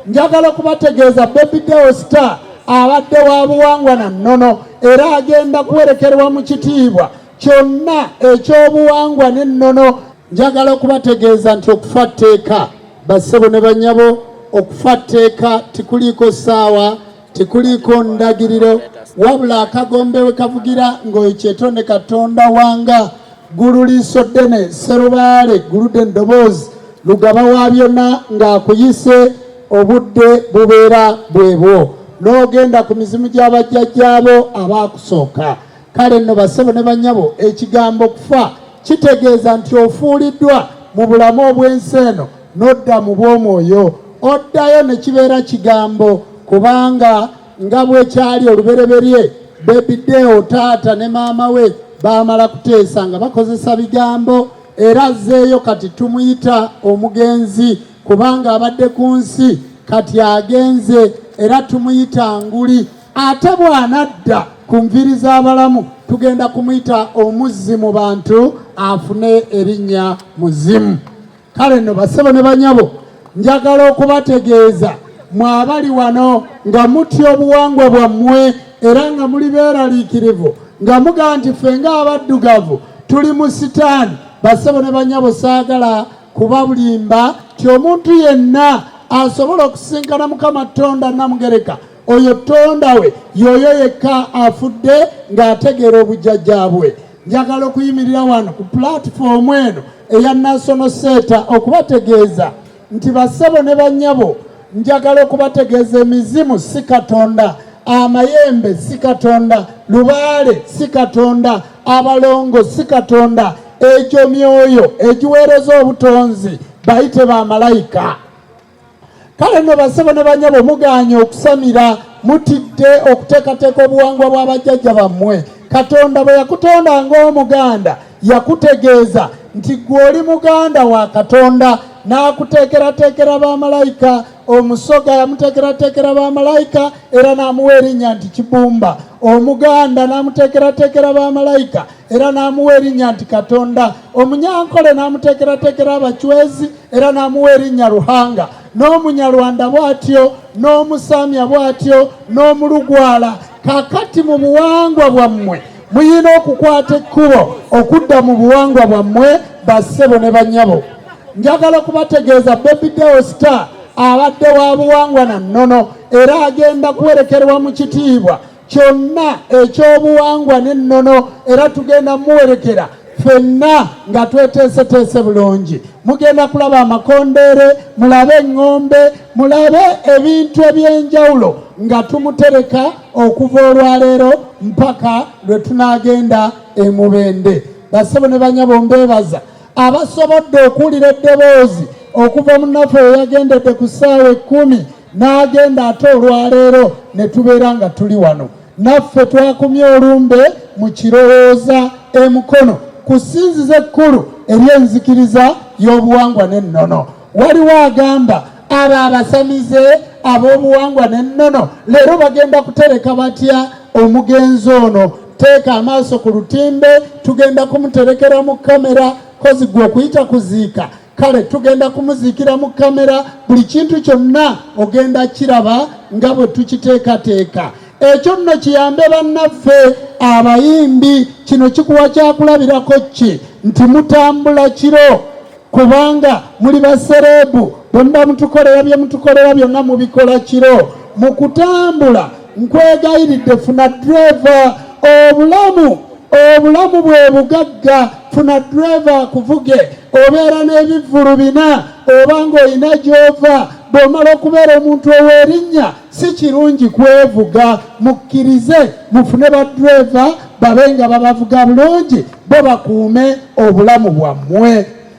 njagala kubategeeza Baby Deo Star abadde wa buwangwa na nnono era agenda kuwerekerwa mu kitiibwa kyonna ekyobuwangwa n'ennono. Njagala okubategeeza nti okufa tteeka bassebo ne bannyabo, okufa tteeka tikuliiko ssaawa, tikuliiko ndagiriro, wabula akagombe we kavugira ng'oyo kyetonde Katonda wanga ggulu liiso ddene Serubaale gguludde endoboozi lugaba wa byonna ng'akuyise obudde bubeera bwebwo n'ogenda ku mizimu gy'abajjajjaabo abaakusooka. Kale nno bassebo ne bannyabo, ekigambo kufa kitegeeza nti ofuuliddwa mu bulamu obw'ensi eno n'odda mu bw'omwoyo, oddayo ne kibeera kigambo, kubanga nga bwekyali olubereberye Baby Deo taata ne maama we baamala kuteesa nga bakozesa bigambo, era azzeeyo kati tumuyita omugenzi kubanga abadde ku nsi kati agenze, era tumuyita nguli. Ate bw'anadda ku nviri z'abalamu tugenda kumuyita omuzzi mu bantu afune erinnya muzimu. Kale nno bassebo ne bannyabo, njagala okubategeeza mwabali wano nga mutya obuwangwa bwammwe era nga muli beeraliikirivu nga mugaa nti ffe ng'abaddugavu tuli mu sitaani. Bassebo ne bannyabo, saagala kubabulimba ti omuntu yenna asobola okusinkana Mukama Tonda Namugereka, oyo Tonda we yoyo yekka afudde ng'ategeera obujjajjaabwe. Njagala okuyimirira wano ku pulatifomu eno eya National Center okubategeeza nti bassebo ne bannyabo, njagala okubategeeza emizimu si Katonda, amayembe si Katonda, lubaale si Katonda, abalongo si Katonda, egyo myoyo egiweereza obutonzi bayite bamalayika. Kale nno bassebo ne bannyabo, muganye okusamira, mutidde okuteekateeka obuwangwa bw'abajjajja bammwe. Katonda bwe yakutonda ng'omuganda yakutegeeza nti gwe oli muganda wa Katonda, n'akuteekerateekera bamalayika. Omusoga yamuteekerateekera bamalayika era n'amuwa erinnya nti Kibumba. Omuganda n'amuteekerateekera bamalayika era n'amuwa erinnya nti Katonda. Omunyankole n'amuteekerateekera abacwezi era n'amuwa erinnya Ruhanga. N'Omunyarwanda bw'atyo, n'Omusamya bw'atyo, n'Omulugwala. Kakati mu buwangwa bwammwe muyina okukwata ekkubo okudda mu buwangwa bwammwe. Bassebo ne bannyabo, njagala kubategeeza Baby Deo Star abadde wa buwangwa na nnono era agenda kuwerekerwa mu kitiibwa kyonna ekyobuwangwa n'ennono, era tugenda muwerekera ffenna nga tweteeseteese bulungi. Mugenda kulaba amakondeere, mulabe eŋŋombe, mulabe ebintu eby'enjawulo nga tumutereka okuva olwaleero mpaka lwe tunaagenda e Mubende. Bassebo ne bannyabo, mbeebaza abasobodde okuwulira eddoboozi okuva munnaffe eyagendedde ku ssaawa 10 n'agenda ate olwaleero ne tubeera nga tuli wano. Naffe twakumye olumbe mu kirowooza emukono ku ssinzizo ekkulu ery'enzikiriza y'obuwangwa n'ennono. Waliwo agamba abo abasamize ab'obuwangwa n'ennono leero bagenda kutereka batya omugenzi ono? Teeka amaaso ku lutimbe, tugenda kumuterekera mu kamera, kozi gwe okuyita kuziika. Kale tugenda kumuziikira mu kamera, buli kintu kyonna ogenda kiraba nga bwe tukiteekateeka. Ekyo nno kiyambe bannaffe abayimbi, kino kikuwa kyakulabirako ki? Nti mutambula kiro kubanga muli baserebu, bonna mutukolera bye mutukolera byonna mubikola kiro. Mu kutambula nkwegayiridde, funa driver. Obulamu bwe bugagga, funa driver akuvuge. Obeera n'ebivvulu 4 oba ng'olina gy'ova. Bw'omala okubeera omuntu ow'erinnya si kirungi kwevuga. Mukkirize mufune badriver babe nga babavuga bulungi, bo bakuume obulamu bwammwe.